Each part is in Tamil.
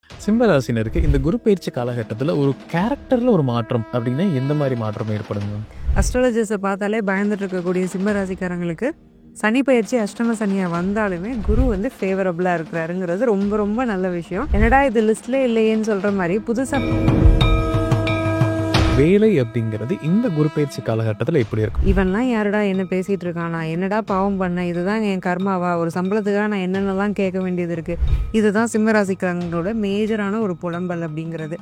சிம்ம ராசினருக்கு இந்த குரு பயிற்சி காலகட்டத்தில் ஒரு கேரக்டரில் ஒரு மாற்றம் அப்படின்னா எந்த மாதிரி மாற்றம் ஏற்படுங்க? அஸ்ட்ராலஜர்ஸை பார்த்தாலே பயந்துட்டு இருக்கக்கூடிய சிம்ம ராசிக்காரங்களுக்கு சனி பயிற்சி அஷ்டம சனியாக வந்தாலுமே குரு வந்து ஃபேவரபுளாக இருக்கிறாருங்கிறது ரொம்ப ரொம்ப நல்ல விஷயம். என்னடா இது லிஸ்ட்ல இல்லையேன்னு சொல்கிற மாதிரி புதுசாக வேலை அப்படிங்கிறது இந்த குரு பயிற்சி காலகட்டத்தில் எப்படி இருக்கும்? இவன்லாம் யாருடா என்ன பேசிகிட்டு இருக்கான், நான் என்னடா பாவம் பண்ணேன், இதுதான் என் கர்மாவா, ஒரு சம்பளத்துக்காக நான் என்னென்னலாம் கேட்க வேண்டியது இருக்குது, இதுதான் சிம்ம ராசிக்காரங்களோட மேஜரான ஒரு புலம்பல் அப்படிங்கிறது.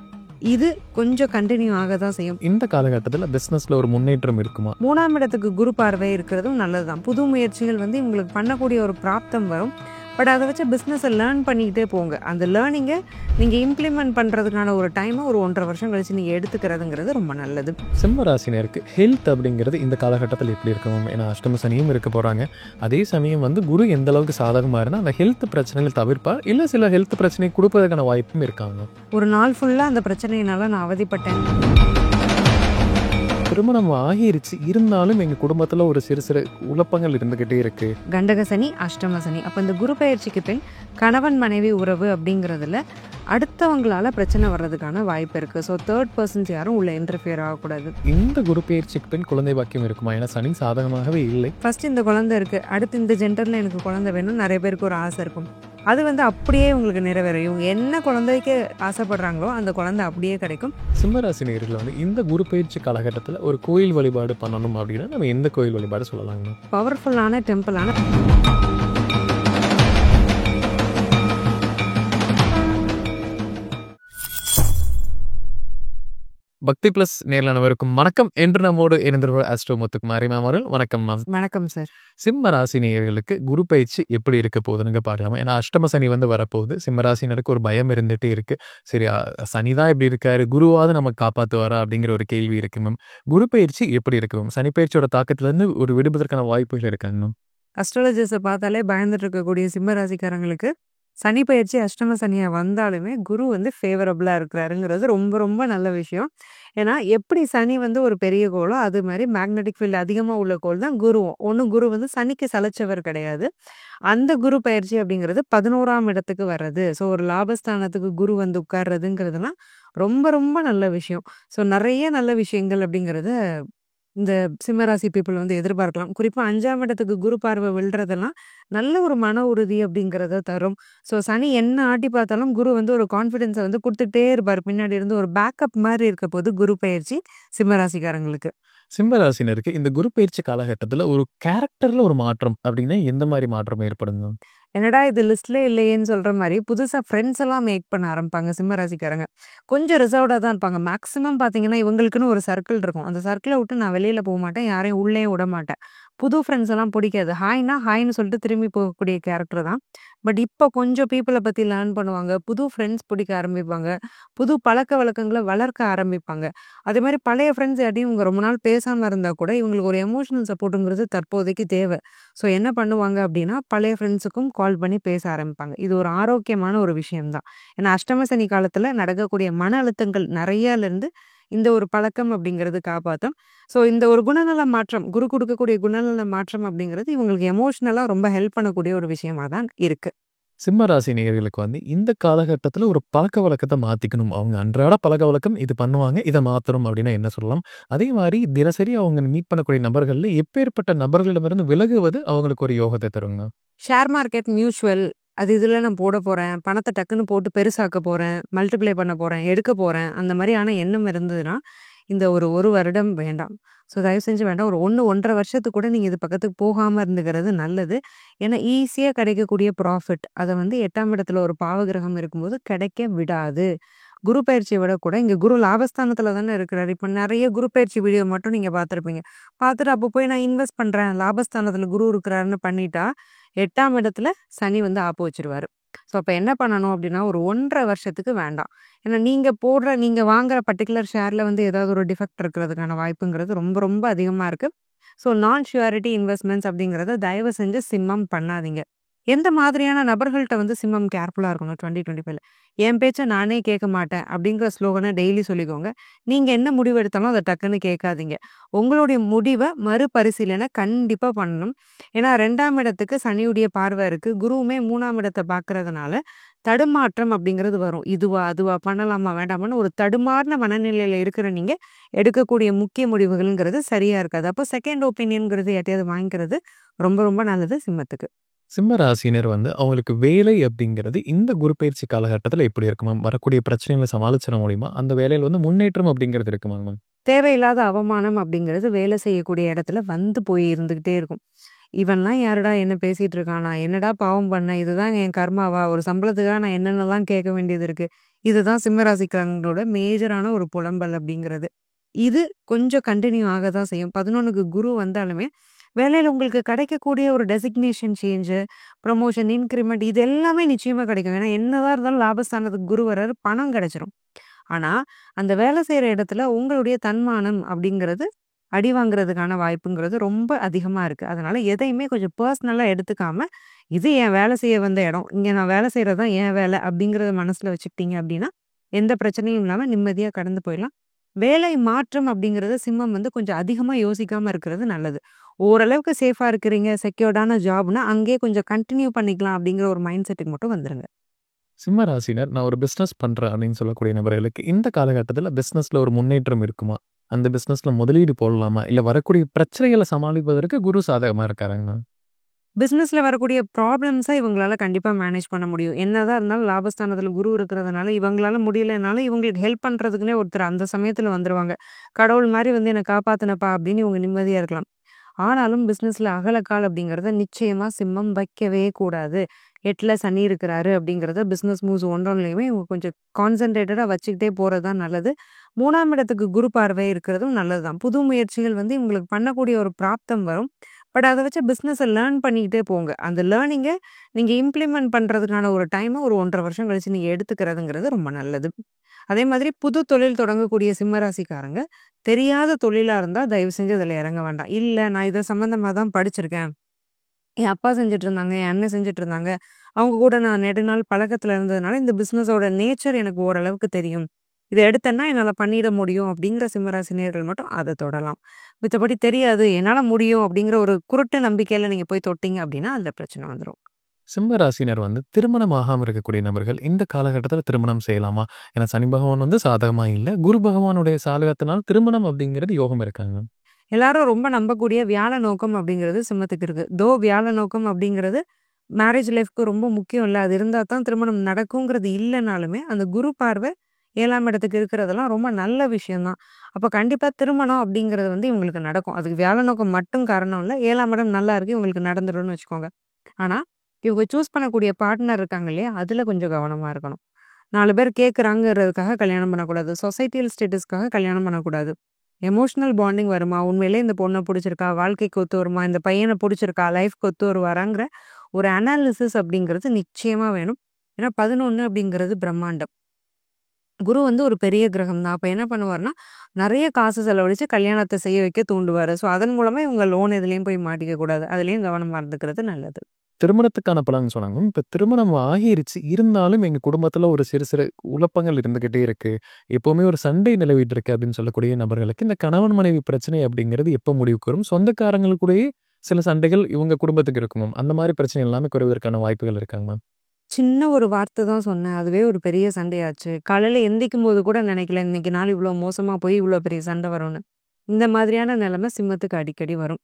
இது கொஞ்சம் கண்டினியூ ஆக தான் செய்யும். இந்த காலகட்டத்தில் பிஸ்னஸில் ஒரு முன்னேற்றம் இருக்குமா? 3ஆம் இடத்துக்கு குரு பார்வை இருக்கிறதும் நல்லது தான். புது முயற்சிகள் வந்து இவங்களுக்கு பண்ணக்கூடிய ஒரு பிராப்தம் வரும். பட் அதை வச்சு பிஸ்னஸை லேர்ன் பண்ணிக்கிட்டே போங்க. அந்த லேர்னிங்கை நீங்கள் இம்ப்ளிமெண்ட் பண்ணுறதுக்கான ஒரு டைமை ஒரு 1.5 வருஷம் கழிச்சு நீங்கள் எடுத்துக்கிறதுங்கிறது ரொம்ப நல்லது. சிம்ம ராசினருக்கு ஹெல்த் அப்படிங்கிறது இந்த காலகட்டத்தில் எப்படி இருக்கும்? ஏன்னா அஷ்டம சனியும் இருக்க போகிறாங்க. அதே சமயம் வந்து குரு எந்த அளவுக்கு சாதகமாக இருந்தால் அந்த ஹெல்த் பிரச்சனைகள் தவிர்ப்பார், இல்லை சில ஹெல்த் பிரச்சனை கொடுப்பதற்கான வாய்ப்பும் இருக்காங்க. ஒரு நாள் ஃபுல்லாக அந்த பிரச்சனையினால நான் அவதிப்பட்டேன். திருமணம் ஆகிருச்சு, இருந்தாலும் எங்கள் குடும்பத்தில் ஒரு சிறு சிறு குழப்பங்கள் இருந்துக்கிட்டே இருக்குது. கண்டக சனி, அஷ்டம சனி. அப்போ இந்த குரு பயிற்சிக்கு பின் கணவன் மனைவி உறவு அப்படிங்கிறதுல அடுத்தவங்களால பிரச்சனை வர்றதுக்கான வாய்ப்பு இருக்குது. ஸோ 3rd பர்சன்ஸ் யாரும் உள்ள இன்டர்ஃபியர் ஆகக்கூடாது. இந்த குரு பயிற்சிக்கு பின் குழந்தை பாக்கியம் இருக்குமா? ஏன்னா சனி சாதகமாகவே இல்லை. ஃபர்ஸ்ட் இந்த குழந்தை இருக்குது, அடுத்து இந்த ஜெண்டரில் எனக்கு குழந்தை வேணும், நிறைய பேருக்கு ஒரு ஆசை இருக்கும். அது வந்து அப்படியே உங்களுக்கு நிறைவேறும். இவங்க என்ன குழந்தைக்கு ஆசைப்படுறாங்களோ அந்த குழந்தை அப்படியே கிடைக்கும். சிம்மராசி நேயர்கள் வந்து இந்த குரு பயிற்சி காலகட்டத்தில் ஒரு கோயில் வழிபாடு பண்ணணும் அப்படின்னா நம்ம எந்த கோயில் வழிபாடு சொல்லலாங்க? பவர்ஃபுல்லான டெம்பிளான பக்தி பிளஸ் நேர்லானவருக்கும் வணக்கம் என்று நம்மோடு இணைந்திருக்கிற ஆஸ்ட்ரோ முத்துக்குமாரி மேம் அவர்கள். வணக்கம் மேம். வணக்கம் சார். சிம்ம ராசி நேயர்களுக்கு குரு பயிற்சி எப்படி இருக்க போகுதுன்னு பார்க்கலாமா? ஏன்னா அஷ்டம சனி வந்து வரப்போகுது. சிம்ம ராசினருக்கு ஒரு பயம் இருந்துகிட்டே இருக்கு. சரி, சனி தான் இப்படி இருக்காரு, குருவாவது நமக்கு காப்பாற்றுவாரா அப்படிங்கிற ஒரு கேள்வி இருக்கு மேம். குரு பயிற்சி எப்படி இருக்கு மேம்? சனி பயிற்சியோட தாக்கத்திலேருந்து ஒரு விடுபதற்கான வாய்ப்புகள் இருக்காங்க மேம். அஸ்ட்ராலஜர்ஸை பார்த்தாலே பயந்துட்டு இருக்கக்கூடிய சிம்ம ராசிக்காரங்களுக்கு சனி பயிற்சி அஷ்டம சனியாக வந்தாலுமே குரு வந்து ஃபேவரபுளாக இருக்கிறாருங்கிறது ரொம்ப ரொம்ப நல்ல விஷயம். ஏன்னா எப்படி சனி வந்து ஒரு பெரிய கோளோ அது மாதிரி மேக்னெட்டிக் ஃபீல்டு அதிகமாக உள்ள கோள் தான் குருவும். ஒன்றும் குரு வந்து சனிக்கு சலைச்சவர் கிடையாது. அந்த குரு பயிற்சி அப்படிங்கிறது 11ஆம் இடத்துக்கு வர்றது. ஸோ ஒரு லாபஸ்தானத்துக்கு குரு வந்து உட்கார்றதுங்கிறதுலாம் ரொம்ப ரொம்ப நல்ல விஷயம். ஸோ நிறைய நல்ல விஷயங்கள் அப்படிங்கிறத இந்த சிம்மராசி பீப்புள் வந்து எதிர்பார்க்கலாம். குறிப்பாக 5ஆம் இடத்துக்கு குரு பார்வை விழுறதெல்லாம் நல்ல ஒரு மன உறுதி அப்படிங்கிறத தரும். ஸோ சனி என்ன ஆட்டி பார்த்தாலும் குரு வந்து ஒரு கான்ஃபிடென்ஸை வந்து கொடுத்துட்டே இருப்பார். பின்னாடி இருந்து ஒரு பேக்கப் மாதிரி இருக்க போது குரு பயிற்சி சிம்மராசிக்காரங்களுக்கு. சிம்ம ராசினருக்கு இந்த குரு பயிற்சி காலகட்டத்தில் ஒரு கேரக்டரில் ஒரு மாற்றம் அப்படின்னா எந்த மாதிரி மாற்றம் ஏற்படுங்க? என்னடா இது லிஸ்ட்ல இல்லையேன்னு சொல்ற மாதிரி புதுசாக ஃப்ரெண்ட்ஸ் எல்லாம் மேக் பண்ண ஆரம்பிப்பாங்க சிம்ம ராசிக்காரங்க. கொஞ்சம் ரிசர்வ்டாக தான் இருப்பாங்க. மேக்ஸிமம் பார்த்தீங்கன்னா இவங்களுக்குன்னு ஒரு சர்க்கிள் இருக்கும். அந்த சர்க்கிளை விட்டு நான் வெளியில் போக மாட்டேன், யாரையும் உள்ளே விட மாட்டேன். புது ஃப்ரெண்ட்ஸ் எல்லாம் பிடிக்காது. ஹாய்னா ஹாய்னு சொல்லிட்டு திரும்பி போகக்கூடிய கேரக்டர் தான். பட் இப்போ கொஞ்சம் பீப்புளை பற்றி லேர்ன் பண்ணுவாங்க, புது ஃப்ரெண்ட்ஸ் பிடிக்க ஆரம்பிப்பாங்க, புது பழக்க வழக்கங்களை வளர்க்க ஆரம்பிப்பாங்க. அதே மாதிரி பழைய ஃப்ரெண்ட்ஸ் யார்ட்டையும் இவங்க ரொம்ப நாள் பேசாமல் இருந்தால் கூட இவங்களுக்கு ஒரு எமோஷனல் சப்போர்ட்டுங்கிறது தற்போதைக்கு தேவை. ஸோ என்ன பண்ணுவாங்க அப்படின்னா பழைய ஃப்ரெண்ட்ஸுக்கும் கால் பண்ணி பேச ஆரம்பிப்பாங்க. இது ஒரு ஆரோக்கியமான ஒரு விஷயம்தான். ஏன்னா அஷ்டம சனி காலத்தில் நடக்கக்கூடிய மன அழுத்தங்கள் நிறையாலேருந்து இந்த ஒரு பழக்கம் அப்படிங்கிறது காப்பாற்றும். ஸோ இந்த ஒரு குணநல மாற்றம், குரு கொடுக்கக்கூடிய குணநல மாற்றம் அப்படிங்கிறது இவங்களுக்கு எமோஷ்னலாக ரொம்ப ஹெல்ப் பண்ணக்கூடிய ஒரு விஷயமா தான் இருக்கு. சிம்ம ராசி நேயர்களுக்கு வந்து இந்த காலகட்டத்தில் ஒரு பழக்க வழக்கத்தை மாற்றிக்கணும். அவங்க அன்றாட பழக்க வழக்கம் இது பண்ணுவாங்க, இதை மாற்றணும் அப்படின்னா என்ன சொல்லலாம்? அதே மாதிரி தினசரி அவங்க மீட் பண்ணக்கூடிய நபர்களில் எப்பேற்பட்ட நபர்களிடமிருந்து விலகுவது அவங்களுக்கு ஒரு யோகத்தை தருங்க? ஷேர் மார்க்கெட், மியூச்சுவல் அது இதில் நான் போட போகிறேன், பணத்தை டக்குன்னு போட்டு பெருசாக்க போகிறேன், மல்டிப்ளை பண்ண போகிறேன், எடுக்க போகிறேன், அந்த மாதிரியான எண்ணம் இருந்ததுன்னா இந்த ஒரு வருடம் வேண்டாம். ஸோ தயவு செஞ்சு வேண்டாம். ஒரு 1.5 வருஷத்துக்கு கூட நீங்கள் இது பக்கத்துக்கு போகாமல் இருந்துக்கிறது நல்லது. ஏன்னா ஈஸியாக கிடைக்கக்கூடிய ப்ராஃபிட் அதை வந்து 8ஆம் இடத்துல ஒரு பாவகிரகம் இருக்கும்போது கிடைக்க விடாது. குரு பயிற்சியை விட கூட இங்கே குரு லாபஸ்தானத்தில் தானே இருக்கிறாரு. இப்போ நிறைய குரு பயிற்சி வீடியோ மட்டும் நீங்கள் பார்த்துருப்பீங்க. பார்த்துட்டு அப்போ போய் நான் இன்வெஸ்ட் பண்ணுறேன், லாபஸ்தானத்தில் குரு இருக்கிறாருன்னு பண்ணிட்டா 8ஆம் இடத்துல சனி வந்து ஆப்பு வச்சிருவாரு. ஸோ அப்போ என்ன பண்ணணும் அப்படின்னா ஒரு 1.5 வருஷத்துக்கு வேண்டாம். ஏன்னா நீங்கள் வாங்குற பர்டிகுலர் ஷேரில் வந்து ஏதாவது ஒரு டிஃபெக்ட் இருக்கிறதுக்கான வாய்ப்புங்கிறது ரொம்ப ரொம்ப அதிகமாக இருக்குது. ஸோ நான் ஷியூரிட்டி இன்வெஸ்ட்மெண்ட்ஸ் அப்படிங்கிறத தயவு செஞ்சு சிம்மம் பண்ணாதீங்க. எந்த மாதிரியான நபர்கள்ட்ட வந்து சிம்மம் கேர்ஃபுல்லா இருக்கணும் 2025ல? என் பேச்ச நானே கேட்க மாட்டேன் அப்படிங்கிற ஸ்லோகன டெய்லி சொல்லிக்கோங்க. நீங்க என்ன முடிவு எடுத்தாலும் அத டக்குன்னு கேட்காதீங்க. உங்களுடைய முடிவ மறுபரிசீலனை கண்டிப்பா பண்ணணும். ஏன்னா 2ஆம் இடத்துக்கு சனியுடைய பார்வை இருக்கு. குருவுமே 3ஆம் இடத்த பார்க்கறதுனால தடுமாற்றம் அப்படிங்கிறது வரும். இதுவா? அதுவா? பண்ணலாமா? வேண்டாமான்னு ஒரு தடுமாறுன மனநிலையில இருக்கிற நீங்க எடுக்கக்கூடிய முக்கிய முடிவுகள்ங்கிறது சரியா இருக்காது. அப்போ செகண்ட் ஒப்பீனியன்ங்கிறது யார்ட்டயாவது வாங்கிக்கிறது ரொம்ப ரொம்ப நல்லது சிம்மத்துக்கு. சிம்ம ராசியினர் வந்து அவங்களுக்கு வேலை அப்படிங்கிறது இந்த குரு பயிற்சி காலகட்டத்தில எப்படி இருக்கும் மேம்? வரக்கூடிய பிரச்சனைகள சமாளிச்சிட முடியுமா? அந்த வேலையில வந்து முன்னேற்றம் அப்படிங்கிறது இருக்குமா மேம்? தேவையில்லாத அவமானம் அப்படிங்கிறது வேலை செய்யக்கூடிய இடத்துல வந்து போய் இருந்துகிட்டே இருக்கும். இவன்லாம் யாருடா என்ன பேசிட்டு இருக்கான்? நான் என்னடா பாவம் பண்ணேன்? இதுதான் என் கர்மாவா? ஒரு சம்பளத்துக்காக நான் என்னென்னலாம் கேட்க வேண்டியது இருக்கு? இதுதான் சிம்மராசிக்காரங்களோட மேஜரான ஒரு புலம்பல் அப்படிங்கிறது. இது கொஞ்சம் கன்டின்யூ ஆக தான் செய்யும். 11க்கு குரு வந்தாலுமே, வேலையில உங்களுக்கு கிடைக்கக்கூடிய ஒரு டெசிக்னேஷன் சேஞ்சு, ப்ரமோஷன், இன்கிரிமெண்ட் இது எல்லாமே நிச்சயமா கிடைக்கும். ஏன்னா என்னதான் இருந்தாலும் லாபஸ்தானத்துக்கு குரு வர்றாரு, பணம் கிடைச்சிரும். ஆனா, அந்த வேலை செய்ற இடத்துல உங்களுடைய தன்மானம் அப்படிங்கிறது அடி வாங்குறதுக்கான வாய்ப்புங்கிறது ரொம்ப அதிகமா இருக்கு. அதனால எதையுமே கொஞ்சம் பெர்சனலா எடுத்துக்காம, இது என் வேலை செய்ய வந்த இடம். இங்க நான் வேலை செய்றது தான் என் வேலை அப்படிங்கிறத மனசுல வச்சுக்கிட்டீங்க அப்படின்னா, எந்த பிரச்சனையும் இல்லாம நிம்மதியா கடந்து போயிடலாம். வேலை மாற்றம் அப்படிங்கிறது சிம்மம் வந்து கொஞ்சம் அதிகமா யோசிக்காம இருக்கிறது நல்லது. ஓரளவுக்கு சேஃபா இருக்கிறீங்க, செக்யூர்டான ஜாப்னா அங்கேயே கொஞ்சம் கன்டின்யூ பண்ணிக்கலாம் அப்படிங்கிற ஒரு மைண்ட் செட்டுக்கு மட்டும் வந்துருங்க. சிம்ம ராசியினர் நான் ஒரு பிசினஸ் பண்றேன் அப்படின்னு சொல்லக்கூடிய நபர்களுக்கு இந்த காலகட்டத்தில பிசினஸ்ல ஒரு முன்னேற்றம் இருக்குமா? அந்த பிசினஸ்ல முதலீடு போடலாமா? இல்ல வரக்கூடிய பிரச்சனைகள சமாளிப்பதற்கு குரு சாதகமா இருக்காருங்களா? பிசினஸ்ல வரக்கூடிய ப்ராப்ளம்ஸ இவங்களால கண்டிப்பா மேனேஜ் பண்ண முடியும். என்னதான் இருந்தாலும் லாபஸ்தானத்துல குரு இருக்கிறதுனால, இவங்களால முடியலனாலும் இவங்களுக்கு ஹெல்ப் பண்றதுக்குன்னே ஒருத்தர் அந்த சமயத்துல வந்துருவாங்க. கடவுள் மாரி வந்து என்ன காப்பாத்துனப்பா அப்படின்னு இவங்க நிம்மதியா இருக்கலாம். ஆனாலும் பிசினஸ்ல அகலக்கால் அப்படிங்கிறத நிச்சயமா சிம்மம் வைக்கவே கூடாது. 8ல சனி இருக்கிறாரு அப்படிங்கிறத பிசினஸ் மூவ்ஸ் ஒன்றொன்லயுமே இவங்க கொஞ்சம் கான்சன்ட்ரேட்டடா வச்சுக்கிட்டே போறது தான் நல்லது. 3ஆம் இடத்துக்கு குரு பார்வை இருக்கிறதும் நல்லதுதான். புது முயற்சிகள் வந்து இவங்களுக்கு பண்ணக்கூடிய ஒரு பிராப்தம் வரும். பட் அத வச்சு பிசினஸ லேர்ன் பண்ணிக்கிட்டே போங்க. அந்த லேர்னிங்க நீங்க இம்ப்ளிமெண்ட் பண்றதுக்கான ஒரு டைம ஒரு 1 1/2 வருஷம் கழிச்சு நீங்க எடுத்துக்கிறதுங்கிறது ரொம்ப நல்லது. அதே மாதிரி புது தொழில் தொடங்கக்கூடிய சிம்ம ராசிக்காரங்க, தெரியாத தொழிலா இருந்தா தயவு செஞ்சு அதுல இறங்க வேண்டாம். இல்ல நான் இத சம்மந்தமா தான் படிச்சிருக்கேன். என் அப்பா செஞ்சுட்டு இருந்தாங்க, என் அண்ணன் செஞ்சுட்டு இருந்தாங்க. அவங்க கூட நான் நெடுநாள் பழக்கத்துல இருந்ததுனால, இந்த பிசினஸோட நேச்சர் எனக்கு ஓரளவுக்கு தெரியும். இத எடுத்தேன்னா என்னால பண்ணிட முடியும் அப்படிங்கிற சிம்மராசி நேயர்கள் மட்டும் அத தொடலாம். மித்தபடி தெரியாது, என்னால முடியும் அப்படிங்கிற ஒரு குருட்டு நம்பிக்கையில நீங்க போய் தொட்டீங்க அப்படின்னா, அதுல பிரச்சனை வந்துரும். சிம்ம ராசியினர் வந்து திருமணம் ஆகாம இருக்கக்கூடிய நபர்கள் இந்த காலகட்டத்தில திருமணம் செய்யலாமா? ஏன்னா சனி பகவான் வந்து சாதகமா இல்ல. குரு பகவானுடைய சாதகத்தினால் திருமணம் அப்படிங்கிறது யோகம் இருக்காங்க. எல்லாரும் ரொம்ப நம்பக்கூடிய வியாழ நோக்கம் அப்படிங்கிறது சிம்மத்துக்கு இருக்கு. வியாழ நோக்கம் அப்படிங்கிறது மேரேஜ் லைஃப்க்கு ரொம்ப முக்கியம் இல்ல. அது இருந்தா தான் திருமணம் நடக்குங்கிறது இல்லனாலுமே, அந்த குரு பார்வை 7ஆம் இடத்துக்கு இருக்கிறதெல்லாம் ரொம்ப நல்ல விஷயம் தான். அப்ப கண்டிப்பா திருமணம் அப்படிங்கிறது வந்து இவங்களுக்கு நடக்கும். அதுக்கு வியாழ நோக்கம் மட்டும் காரணம் இல்ல. 7ஆம் இடம் நல்லா இருக்கு, இவங்களுக்கு நடந்துரும்னு வச்சுக்கோங்க. ஆனா, இவங்க சூஸ் பண்ணக்கூடிய பார்ட்னர் இருக்காங்க இல்லையா? அதுல கொஞ்சம் கவனமா இருக்கணும். 4 பேர் கேட்கறாங்கறதுக்காக கல்யாணம் பண்ணக்கூடாது. சொசைட்டியல் ஸ்டேட்டஸ்க்காக கல்யாணம் பண்ணக்கூடாது. எமோஷனல் பாண்டிங் வருமா? உண்மையிலேயே இந்த பொண்ண புடிச்சிருக்கா? வாழ்க்கைக்கு ஒத்து வருமா? இந்த பையன புடிச்சிருக்கா? லைஃப்க்கு ஒத்து வருவாராங்கிற ஒரு அனாலிசிஸ் அப்படிங்கிறது நிச்சயமா வேணும். ஏன்னா 11 அப்படிங்கிறது பிரம்மாண்டம். குரு வந்து ஒரு பெரிய கிரகம் தான். அப்ப என்ன பண்ணுவாருன்னா, நெறைய காசு செலவழிச்சு கல்யாணத்த செய்ய வைக்க தூண்டுவாரு. ஸோ, அதன் மூலமா இவங்க லோன் எதுலயும் போய் மாட்டிக்க கூடாது. அதுலயும் கவனமா இருந்துக்கிறது நல்லது. திருமணத்துக்கான பலன் சொன்னாங்க. இப்ப திருமணம் ஆகிருச்சு. இருந்தாலும் எங்க குடும்பத்தில ஒரு சிறு சிறு குழப்பங்கள் இருந்துகிட்டே இருக்கு. எப்பவுமே ஒரு சண்டை நிலவிட்டு இருக்கு அப்படின்னு சொல்லக்கூடிய நபர்களுக்கு, இந்த கணவன் மனைவி பிரச்சனை அப்படிங்கிறது எப்ப முடிவுக்கு வரும்? சொந்தக்காரங்களுக்கூடயே சில சண்டைகள் இவங்க குடும்பத்துக்கு இருக்கும் மேம். அந்த மாரி பிரச்சனை எல்லாமே குறைவதற்கான வாய்ப்புகள் இருக்காங்க மேம். சின்ன ஒரு வார்த்தை தான் சொன்னேன். அதுவே ஒரு பெரிய சண்டையாச்சு. காலையில எந்திக்கும்போது கூட நினைக்கல, இன்னைக்கு நாள் இவ்ளோ மோசமா போய் இவ்ளோ பெரிய சண்டை வரும்னு. இந்த மாதிரியான நிலைமை சிம்மத்துக்கு அடிக்கடி வரும்.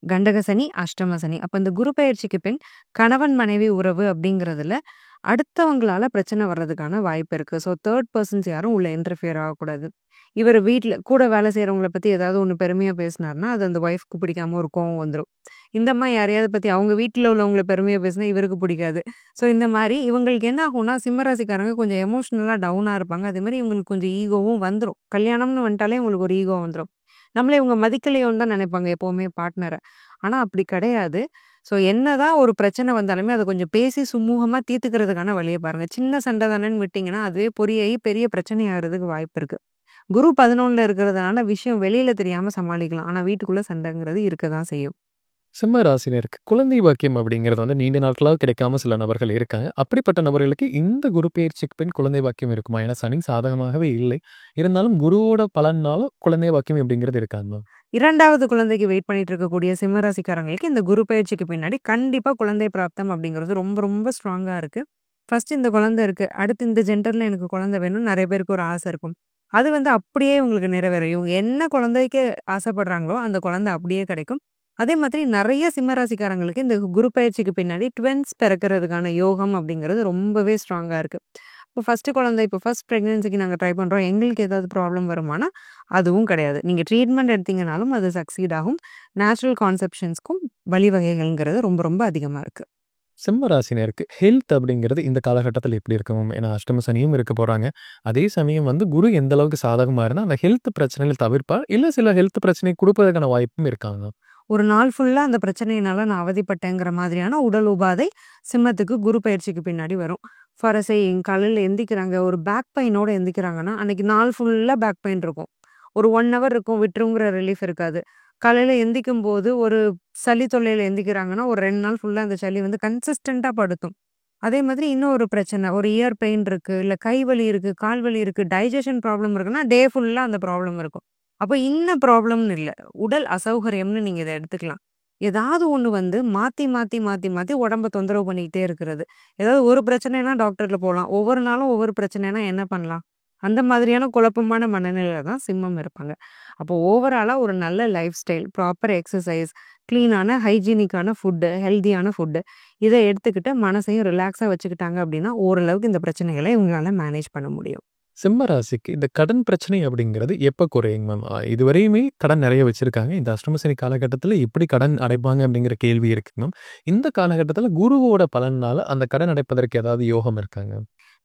கண்டக சனி, அஷ்டம சனி. அப்ப இந்த குரு பெயர்ச்சிக்கு பின் கணவன் மனைவி உறவு அப்படிங்கிறதுல அடுத்தவங்களால பிரச்சனை வர்றதுக்கான வாய்ப்பு இருக்கு. ஸோ 3 பெர்சன்ஸ் யாரும் உள்ள இன்டர்ஃபியர் ஆகக்கூடாது. இவரு வீட்ல கூட வேலை செய்றவங்கள பத்தி ஏதாவது ஒண்ணு பெருமையா பேசினாருன்னா, அது அந்த ஒய்ஃப்க்கு பிடிக்காம ஒரு கோவம் வந்துரும். இந்த மாரி யாரையாவது பத்தி அவங்க வீட்ல உள்ளவங்கள பெருமையா பேசினா இவருக்கு பிடிக்காது. ஸோ இந்த மாரி இவங்களுக்கு என்ன ஆகும்னா, சிம்ம ராசிக்காரங்க கொஞ்சம் எமோஷனலா டவுனா இருப்பாங்க. அதே மாரி இவங்களுக்கு கொஞ்சம் ஈகோவும் வந்துரும். கல்யாணம்னு வந்துட்டாலே இவங்களுக்கு ஒரு ஈகோ வந்துரும். நம்மள இவங்க மதிக்கலையோன்னு தான் நினைப்பாங்க எப்பவுமே பார்ட்னர. ஆனா அப்படி கிடையாது. ஸோ என்னதான் ஒரு பிரச்சனை வந்தாலுமே அத கொஞ்சம் பேசி சுமூகமா தீர்த்துக்கிறதுக்கான வழிய பாருங்க. சின்ன சண்டை தானேன்னு விட்டீங்கன்னா, அதுவே பொறியாகி பெரிய பிரச்சனை ஆகுறதுக்கு வாய்ப்பு இருக்கு. குரு 11ல இருக்கிறதுனால விஷயம் வெளியில தெரியாம சமாளிக்கலாம். ஆனா வீட்டுக்குள்ள சண்டைங்கிறது இருக்க தான் செய்யும். சிம்ம ராசினருக்கு குழந்தை பாக்கியம் அப்படிங்கிறது வந்து நீண்ட நாட்களாக கிடைக்காம சில நபர்கள் இருக்காங்க. அப்படிப்பட்ட நபர்களுக்கு இந்த குரு பெயர்ச்சிக்கு பின் குழந்தை பாக்கியம் இருக்குமா? ஏன்னா சனி சாதகமாகவே இல்லை. இருந்தாலும் குருவோட பலனால குழந்தை பாக்கியம் அப்படிங்கிறது இருக்காங்க. 2வது குழந்தைக்கு வெயிட் பண்ணிட்டு இருக்கக்கூடிய சிம்ம ராசிக்காரங்களுக்கு இந்த குரு பயிற்சிக்கு பின்னாடி கண்டிப்பா குழந்தை பிராப்தம் அப்படிங்கிறது ரொம்ப ரொம்ப ஸ்ட்ராங்கா இருக்கு. ஃபர்ஸ்ட் இந்த குழந்தை இருக்கு. அடுத்து இந்த ஜெண்டர்ல எனக்கு குழந்தை வேணும்னு நெறைய பேருக்கு ஒரு ஆசை இருக்கும். அது வந்து அப்படியே உங்களுக்கு நிறைவேறும். இவங்க என்ன குழந்தைக்கு ஆசைப்படுறாங்களோ, அந்த குழந்தை அப்படியே கிடைக்கும். அதே மாதிரி நெறைய சிம்ம ராசிக்காரங்களுக்கு இந்த குரு பயிற்சிக்கு பின்னாடி ட்வின்ஸ் பிறக்கிறதுக்கான யோகம் அப்படிங்கிறது ரொம்பவே ஸ்ட்ராங்கா இருக்கு. இப்போ ஃபர்ஸ்ட் குழந்தை இப்போ ஃபர்ஸ்ட் பிரெக்னன்சிக்கு நாங்க ட்ரை பண்றோம். எங்களுக்கு ஏதாவது ப்ராப்ளம் வருமானா, அதுவும் கிடையாது. நீங்க ட்ரீட்மெண்ட் எடுத்தீங்கனாலும் அது சக்சீட் ஆகும். நேச்சுரல் கான்செப்ஷன்ஸ்க்கும் வழிவகைகள்ங்கிறது ரொம்ப ரொம்ப அதிகமா இருக்கு. சிம்ம ராசினருக்கு ஹெல்த் அப்படிங்கிறது இந்த காலகட்டத்தில எப்படி இருக்கும்? ஏன்னா அஷ்டம சனியும் இருக்க போறாங்க. அதே சமயம் வந்து குரு எந்த அளவுக்கு சாதகமா இருந்தா, அந்த ஹெல்த் பிரச்சனைகள் தவிர்ப்பார். இல்ல சில ஹெல்த் பிரச்சனை குடுப்பதற்கான வாய்ப்பும் இருக்காங்க. ஒரு நாள் ஃபுல்லா அந்த பிரச்சனையினால நான் அவதிப்பட்டேங்கிற மாதிரியான உடல் உபாதை சிம்மத்துக்கு குரு பயிற்சிக்கு பின்னாடி வரும். ஃபார் காலையில எந்திக்கிறாங்க, ஒரு பேக் பெயினோட எந்திக்கிறாங்கன்னா, அன்னைக்கு நாள் ஃபுல்லா பேக் பெயின் இருக்கும். ஒரு 1 ஹவர் இருக்கும், விட்டுருங்கிற ரிலீஃப் இருக்காது. காலையில எந்திக்கும்போது ஒரு சளி தொல்லையில எந்திக்கிறாங்கன்னா, ஒரு 2 நாள் ஃபுல்லா அந்த சளி வந்து கன்சிஸ்டன்ட்டா படுத்தும். அதே மாதிரி இன்னொரு பிரச்சனை, ஒரு இயர் பெயின் இருக்கு, இல்ல கை வலி இருக்கு, கால் வலி இருக்கு, டைஜெஷன் ப்ராப்ளம் இருக்குன்னா, டே ஃபுல்லா அந்த ப்ராப்ளம் இருக்கும். அப்ப இன்ன ப்ராப்ளம்னு இல்ல. உடல் அசௌகரியம்னு நீங்க இத எடுத்துக்கலாம். ஏதாவது ஒண்ணு வந்து மாத்தி, மாத்தி, மாத்தி, மாத்தி உடம்ப தொந்தரவு பண்ணிக்கிட்டே இருக்கிறது. ஏதாவது ஒரு பிரச்சனைனா டாக்டர்ல போலாம். ஒவ்வொரு நாளும் ஒவ்வொரு பிரச்சனைனா என்ன பண்ணலாம்? அந்த மாதிரியான குழப்பமான மனநிலையில தான் சிம்மம் இருப்பாங்க. அப்போ ஓவராலா ஒரு நல்ல லைஃப் ஸ்டைல், ப்ராப்பர் எக்சர்சைஸ், கிளீனான ஹைஜீனிக்கான ஃபுட்டு, ஹெல்தியான ஃபுட்டு இத எடுத்துக்கிட்டு மனசையும் ரிலாக்ஸா வச்சுக்கிட்டாங்க அப்படின்னா, ஓரளவுக்கு இந்த பிரச்சனைகள இவங்களால மேனேஜ் பண்ண முடியும். சிம்ம ராசிக்கு இந்த கடன் பிரச்சனை அப்படிங்கிறது எப்ப குறையுங்க மேம்? இதுவரையுமே கடன் நெறைய வச்சிருக்காங்க. இந்த அஷ்டம சனி காலகட்டத்தில எப்படி கடன் அடைப்பாங்க அப்படிங்கிற கேள்வி இருக்கு மேம். இந்த காலகட்டத்தில குருவோட பலனால அந்த கடன் அடைப்பதற்கு ஏதாவது யோகம் இருக்காங்க?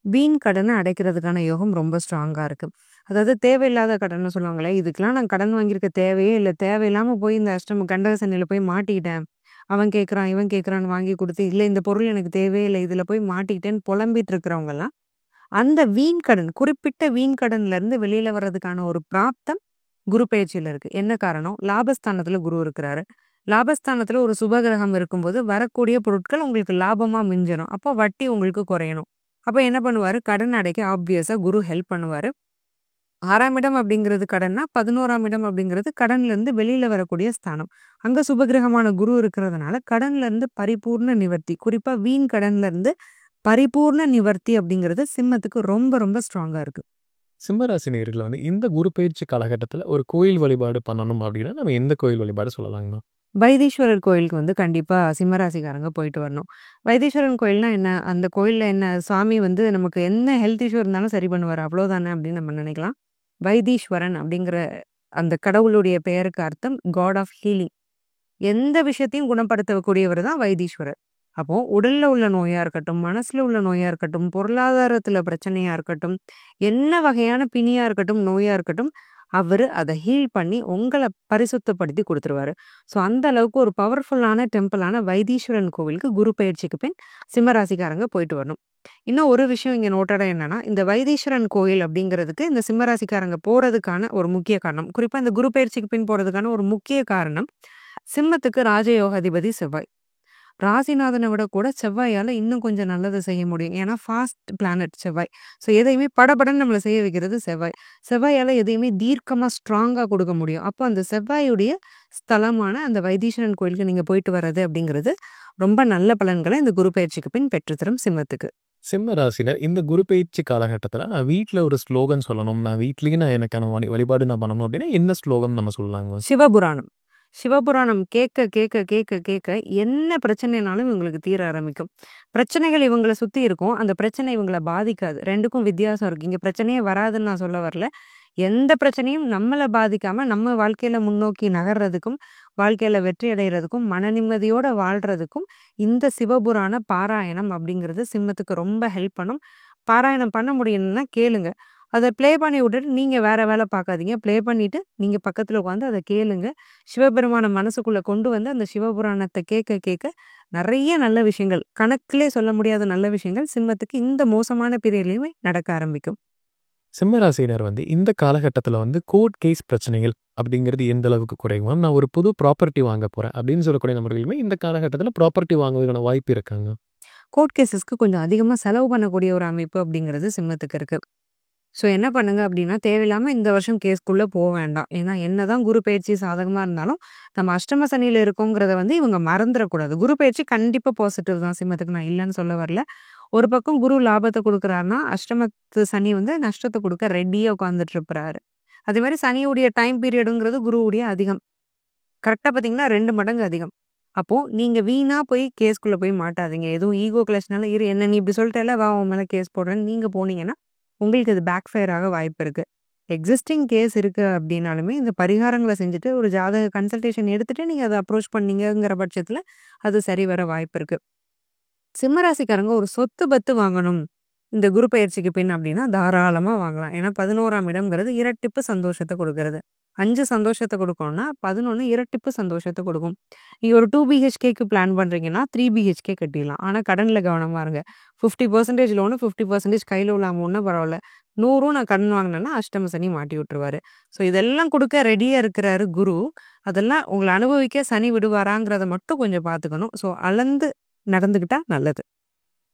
வீண் கடன அடைக்கிறதுக்கான யோகம் ரொம்ப ஸ்ட்ராங்கா இருக்கு. அதாவது தேவையில்லாத கடன்னு சொல்லுவாங்கல்ல, இதுக்கெல்லாம் நான் கடன் வாங்கியிருக்க தேவையே இல்ல. தேவையில்லாம போய் இந்த கண்டக சனியில போய் மாட்டிக்கிட்டேன். அவன் கேட்குறான், இவன் கேட்குறான்னு வாங்கி குடுத்து, இல்ல இந்த பொருள் எனக்கு தேவையே இல்ல. இதுல போய் மாட்டிக்கிட்டேன்னு புலம்பிட்டு இருக்கிறவங்கலாம், அந்த வீண் கடன், குறிப்பிட்ட வீண் கடன்ல இருந்து வெளியில வர்றதுக்கான ஒரு பிராப்தம் குரு பெயர்ச்சியில இருக்கு. என்ன காரணம்? லாபஸ்தானத்துல குரு இருக்கிறாரு. லாபஸ்தானத்துல ஒரு சுபகிரகம் இருக்கும்போது வரக்கூடிய பொருட்கள் உங்களுக்கு லாபமா மிஞ்சணும். அப்போ வட்டி உங்களுக்கு குறையணும். அப்ப என்ன பண்ணுவாரு? கடன் அடைக்க ஆப்வியஸா குரு ஹெல்ப் பண்ணுவாரு. 6ஆம் இடம் அப்படிங்கிறது கடன்னா, 11ஆம் இடம் அப்படிங்கிறது கடன்ல இருந்து வெளியில வரக்கூடிய ஸ்தானம். அங்க சுபகிரகமான குரு இருக்கிறதுனால, கடன்ல இருந்து பரிபூர்ண நிவர்த்தி. குறிப்பா வீண் கடன்ல இருந்து பரிபூர்ண நிவர்த்தி அப்படிங்கிறது சிம்மத்துக்கு ரொம்ப ரொம்ப ஸ்ட்ராங்கா இருக்கு. சிம்ம ராசி நேயர்கள வந்து இந்த குரு பெயர்ச்சி காலகட்டத்தில ஒரு கோயில் வழிபாடு பண்ணணும் அப்படின்னா, நம்ம எந்த கோயில் வழிபாடு சொல்லலாங்கண்ணா? வைத்தீஸ்வரர் கோயிலுக்கு வந்து கண்டிப்பா சிம்மராசிக்காரங்க போயிட்டு வரணும். வைத்தீஸ்வரன் கோயில்னா என்ன? அந்த கோயில்ல என்ன சாமி வந்து நமக்கு என்ன ஹெல்த் இஷ்யூ இருந்தாலும் சரி பண்ணுவாரு. அவ்வளோதானே அப்படின்னு நம்ம நினைக்கலாம். வைத்தீஸ்வரன் அப்படிங்கிற அந்த கடவுளுடைய பெயருக்கு அர்த்தம் காட் ஆஃப் ஹீலிங். எந்த விஷயத்தையும் குணப்படுத்தக்கூடியவர் தான் வைத்தீஸ்வரர். அப்போ உடல்ல உள்ள நோயா இருக்கட்டும், மனசுல உள்ள நோயா இருக்கட்டும், பொருளாதாரத்துல பிரச்சனையா இருக்கட்டும், என்ன வகையான பிணியா இருக்கட்டும், நோயா இருக்கட்டும், அவரு அத ஹீல் பண்ணி உங்கள பரிசுத்தப்படுத்தி குடுத்துருவாரு. ஸோ அந்த அளவுக்கு ஒரு பவர்ஃபுல்லான டெம்பிளான வைத்தீஸ்வரன் கோவிலுக்கு குரு பெயர்ச்சிக்கு பின் சிம்மராசிக்காரங்க போயிட்டு வரணும். இன்னும் ஒரு விஷயம் இங்க நோட்டடா என்னன்னா, இந்த வைத்தீஸ்வரன் கோயில் அப்படிங்கிறதுக்கு இந்த சிம்மராசிக்காரங்க போறதுக்கான ஒரு முக்கிய காரணம். குறிப்பா இந்த குரு பெயர்ச்சிக்கு பின் போறதுக்கான ஒரு முக்கிய காரணம், சிம்மத்துக்கு ராஜயோகாதிபதி செவ்வாய். ராசிநாதனை விட கூட செவ்வாயால இன்னும் கொஞ்சம் நல்லது செய்ய முடியும். ஏன்னா ஃபாஸ்ட் பிளானட் செவ்வாய். ஸோ எதையுமே படபடன்னு நம்மள செய்ய வைக்கிறது செவ்வாய். செவ்வாயால எதையுமே தீர்க்கமா, ஸ்ட்ராங்கா கொடுக்க முடியும். அப்போ அந்த செவ்வாயுடைய ஸ்தலமான அந்த வைத்தீஸ்வரன் கோயிலுக்கு நீங்க போயிட்டு வர்றது அப்படிங்கிறது ரொம்ப நல்ல பலன்களை இந்த குரு பயிற்சிக்கு பின் பெற்றுத்தரும் சிம்மத்துக்கு. சிம்ம ராசினர் இந்த குரு பெயர்ச்சி காலகட்டத்தில நான் வீட்ல ஒரு ஸ்லோகன் சொல்லணும். நான் வீட்லயே நான் எனக்கான வழிபாடு நான் பண்ணணும் அப்படின்னா, என்ன ஸ்லோகம் நம்ம சொல்லலாங்க? சிவபுராணம். சிவபுராணம் கேட்க, கேட்க, கேட்க, கேட்க என்ன பிரச்சனைனாலும் இவங்களுக்கு தீர ஆரம்பிக்கும். பிரச்சனைகள் இவங்கள சுத்தி இருக்கும். அந்த பிரச்சனை இவங்கள பாதிக்காது. 2க்கும் வித்தியாசம் இருக்கு. இங்க பிரச்சனையே வராதுன்னு நான் சொல்ல வரல. எந்த பிரச்சனையும் நம்மள பாதிக்காம, நம்ம வாழ்க்கையில முன்னோக்கி நகர்றதுக்கும், வாழ்க்கையில வெற்றி அடையறதுக்கும், மன நிம்மதியோட வாழ்றதுக்கும், இந்த சிவபுராண பாராயணம் அப்படிங்கிறது சிம்மத்துக்கு ரொம்ப ஹெல்ப் பண்ணும். பாராயணம் பண்ண முடியணும்னா கேளுங்க. அத ப்ளே பண்ணி விட்டுட்டு நீங்க வேற வேல பார்க்காதீங்க. ப்ளே பண்ணிட்டு, நீங்க பக்கத்துல உட்காந்து அத கேளுங்க. சிவபெருமான மனசுக்குள்ள கொண்டு வந்து அந்த சிவபுராணத்த கேட்க கேட்க நெறைய நல்ல விஷயங்கள், கணக்கிலே சொல்ல முடியாத நல்ல விஷயங்கள் சிம்மத்துக்கு இந்த மோசமான பீரியட்லயுமே நடக்க ஆரம்பிக்கும். சிம்ம ராசியினர் வந்து இந்த காலகட்டத்தில வந்து கோர்ட் கேஸ் பிரச்சனைகள் அப்படிங்கிறது எந்த அளவுக்கு குறையும்? நான் ஒரு புது ப்ராப்பர்ட்டி வாங்க போறேன் அப்படின்னு சொல்லக்கூடிய நபர்களுமே இந்த காலகட்டத்தில ப்ராப்பர்ட்டி வாங்குவதற்கான வாய்ப்பு இருக்காங்க. கோர்ட் கேஸஸ்க்கு கொஞ்சம் அதிகமா செலவு பண்ணக்கூடிய ஒரு அமைப்பு அப்படிங்கிறது சிம்மத்துக்கு இருக்கு. ஸோ என்ன பண்ணுங்க அப்படின்னா, தேவையில்லாம இந்த வருஷம் கேஸ்க்குள்ள வேண்டாம். ஏன்னா என்னதான் குரு பெயர்ச்சி சாதகமா இருந்தாலும், நம்ம அஷ்டம சனியில இருக்கோங்கிறத வந்து இவங்க மறந்துறக்கூடாது. குரு பெயர்ச்சி கண்டிப்பா பாசிட்டிவ் தான் சிம்மத்துக்கு. நான் இல்லன்னு சொல்ல வரல. ஒரு பக்கம் குரு லாபத்த குடுக்குறாருன்னா, அஷ்டமத்து சனி வந்து நஷ்டத்த குடுக்க ரெடியா உட்கார்ந்துட்டு இருப்பாரு. அதே மாரி சனியுடைய டைம் பீரியடுங்கிறது குருவுடைய அதிகம். கரெக்ட்டா பார்த்தீங்கன்னா 2 மடங்கு அதிகம். அப்போ நீங்க வீணா போய் கேஸ்க்குள்ள போய் மாட்டாதீங்க. எதுவும் ஈகோ கிளாஷ்னால என்ன நீ இப்படி சொல்லிட்டல்ல, வா உன் மேல கேஸ் போடுறேன்னு நீங்க போனீங்கன்னா, உங்களுக்கு அது பேக் ஃபயர் ஆக வாய்ப்பு இருக்கு. எக்ஸிஸ்டிங் கேஸ் இருக்கு அப்படின்னாலுமே, இந்த பரிகாரங்கள செஞ்சுட்டு ஒரு ஜாதக கன்சல்டேஷன் எடுத்துட்டு நீங்க அத அப்ரோச் பண்ணீங்கங்கிற பட்சத்துல, அது சரி வர வாய்ப்பு இருக்கு. சிம்ம ராசிக்காரங்க ஒரு சொத்து பத்து வாங்கணும். இந்த குரு பெயர்ச்சிக்கு பின் அப்படின்னா தாராளமா வாங்கலாம். ஏன்னா 11ஆம் இடம்ங்கிறது இரட்டிப்பு சந்தோஷத்த குடுக்குறது. 5 சந்தோஷத்த குடுக்கும்னா, 11 இரட்டிப்பு சந்தோஷத்த குடுக்கும். நீங்க ஒரு 2 பிஹெச்கேக்கு பிளான் பண்றீங்கன்னா, 3 பிஹெச்கே கட்டிடலாம். ஆனா கடன்ல கவனமா இருங்க. 50% லோனு, 50% கையில உள்ள அமௌண்ட்னா பரவால்ல. 100ம் நான் கடன் வாங்குனேன்னா, அஷ்டம சனி மாட்டி விட்டுருவாரு. ஸோ இதெல்லாம் குடுக்க ரெடியா இருக்கிறாரு குரு. அதெல்லாம் உங்கள அனுபவிக்க சனி விடுவாராங்கிறத மட்டும் கொஞ்சம் பார்த்துக்கணும். ஸோ அளந்து நடந்துக்கிட்டா நல்லது.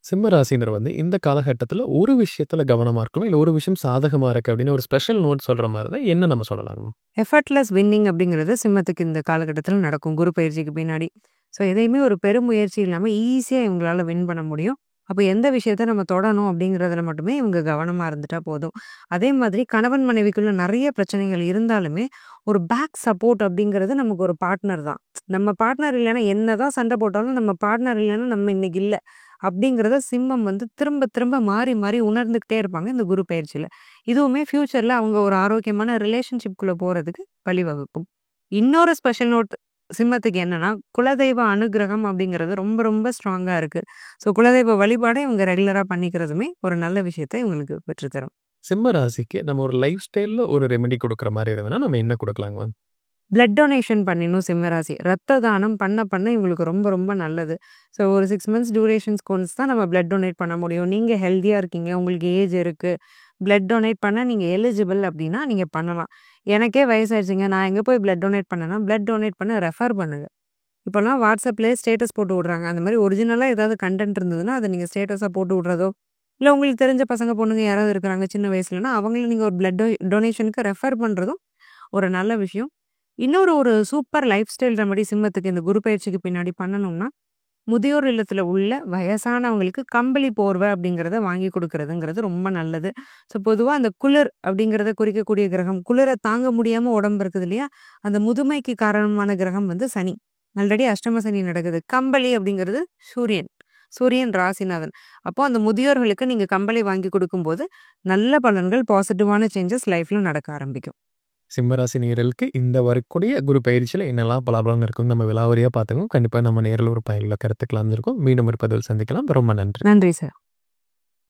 சிம்ம ராசியினர் வந்து இந்த காலகட்டத்தில ஒரு விஷயத்தில கவனமா இருக்கணும். இல்ல ஒரு விஷயம் சாதகமா இருக்கு அப்படின்னு ஒரு ஸ்பெஷல் நோட் சொல்ற மாரி தான் என்ன நம்ம சொல்லலாங்க? எஃபர்ட்லெஸ் வின்னிங் அப்படிங்கிறது சிம்மத்துக்கு இந்த காலகட்டத்தில நடக்கும். குரு பயிற்சிக்கு பின்னாடி. ஸோ எதையுமே ஒரு பெருமுயற்சி இல்லாம ஈஸியா இவங்களால வின் பண்ண முடியும். அப்ப எந்த விஷயத்த நம்ம தொடணும் அப்படிங்கிறதுல மட்டுமே இவங்க கவனமா இருந்துட்டா போதும். அதே மாதிரி கணவன் மனைவிக்குள்ள நெறைய பிரச்சனைகள் இருந்தாலுமே, ஒரு பேக் சப்போர்ட் அப்படிங்கிறது நமக்கு ஒரு பார்ட்னர் தான். நம்ம பார்ட்னர் இல்லன்னா என்னதான் சண்டை போட்டாலும், நம்ம பார்ட்னர் இல்லன்னா நம்ம இன்னைக்கு இல்ல. அப்படிங்கிறத சிம்மம் வந்து திரும்ப திரும்ப மாறி மாறி உணர்ந்துகிட்டே இருப்பாங்க இந்த குரு பயிற்சியில. இதுவுமே ஃபியூச்சர்ல அவங்க ஒரு ஆரோக்கியமான ரிலேஷன்ஷிப்குள்ள போறதுக்கு வழிவகுக்கும். இன்னொரு ஸ்பெஷல் நோட் சிம்மத்துக்கு என்னன்னா, குலதெய்வ அனுக்கிரகம் அப்படிங்கிறது ரொம்ப ரொம்ப ஸ்ட்ராங்கா இருக்கு. ஸோ குலதெய்வ வழிபாட இவங்க ரெகுலரா பண்ணிக்கிறதுமே ஒரு நல்ல விஷயத்த இவங்களுக்கு பெற்று தரும். சிம்ம ராசிக்கு நம்ம ஒரு லைஃப் ஸ்டைல்ல ஒரு ரெமெடி குடுக்குற மாரி இருந்ததுன்னா, நம்ம என்ன குடுக்கலாங்க? பிளட் டொனேஷன் பண்ணிடணும் சிம்மராசி. ரத்த தானம் பண்ண பண்ண இவங்களுக்கு ரொம்ப ரொம்ப நல்லது. ஸோ ஒரு 6 மந்த்ஸ் டியூரேஷன்ஸ்க்கு ஒன்ஸ் தான் நம்ம பிளட் டொனேட் பண்ண முடியும். நீங்க ஹெல்தியா இருக்கீங்க, உங்களுக்கு ஏஜ் இருக்கு. பிளட் டொனேட் பண்ண நீங்க எலிஜிபிள் அப்படின்னா நீங்க பண்ணலாம். எனக்கே வயசாயிடுச்சுங்க. நான் எங்க போய் பிளட் டொனேட் பண்ணேன்னா, பிளட் டொனேட் பண்ண ரெஃபர் பண்ணுங்க. இப்போலாம் வாட்ஸ்அப்லேயே ஸ்டேட்டஸ் போட்டு விடுறாங்க. அந்த மாதிரி ஒரிஜினலா ஏதாவது கன்டென்ட் இருந்ததுன்னா, அத நீங்க ஸ்டேட்டஸா போட்டு விடுறதோ, இல்ல உங்களுக்கு தெரிஞ்ச பசங்க, பொண்ணுங்க யாராவது இருக்கிறாங்க சின்ன வயசுலன்னா, அவங்கள நீங்க ஒரு பிளட் டொனேஷனுக்கு ரெஃபர் பண்றதும் ஒரு நல்ல விஷயம். இன்னொரு ஒரு சூப்பர் லைஃப் ஸ்டைல் ரெமெடி சிம்மத்துக்கு இந்த குரு பயிற்சிக்கு பின்னாடி பண்ணணும்னா, முதியோர் இல்லத்துல உள்ள வயசானவங்களுக்கு கம்பளி போர்வை அப்படிங்கிறத வாங்கி குடுக்குறதுங்கிறது ரொம்ப நல்லது. ஸோ பொதுவா அந்த குளிர் அப்படிங்கிறத குறிக்கக்கூடிய கிரகம், குளிர தாங்க முடியாம உடம்பு இருக்குது இல்லையா? அந்த முதுமைக்கு காரணமான கிரகம் வந்து சனி. ஆல்ரெடி அஷ்டம சனி நடக்குது. கம்பளி அப்படிங்கிறது சூரியன். சூரியன் ராசிநாதன். அப்போ அந்த முதியோர்களுக்கு நீங்க கம்பளி வாங்கி குடுக்கும்போது, நல்ல பலன்கள், பாசிட்டிவான சேஞ்சஸ் லைஃப்ல நடக்க ஆரம்பிக்கும். சிம்மராசி நேயர்களுக்கு இந்த வரக்கூடிய குரு பயிற்சியில என்னெல்லாம் பலாபலன் இருக்குன்னு நம்ம விலாவரியா பார்த்துக்கோம். கண்டிப்பா நம்ம நேயர்கள் ஒரு பயனுள்ள கருத்துக்களா இருந்திருக்கும். மீண்டும் ஒரு பதிவில் சந்திக்கலாம். ரொம்ப நன்றி. நன்றி சார்.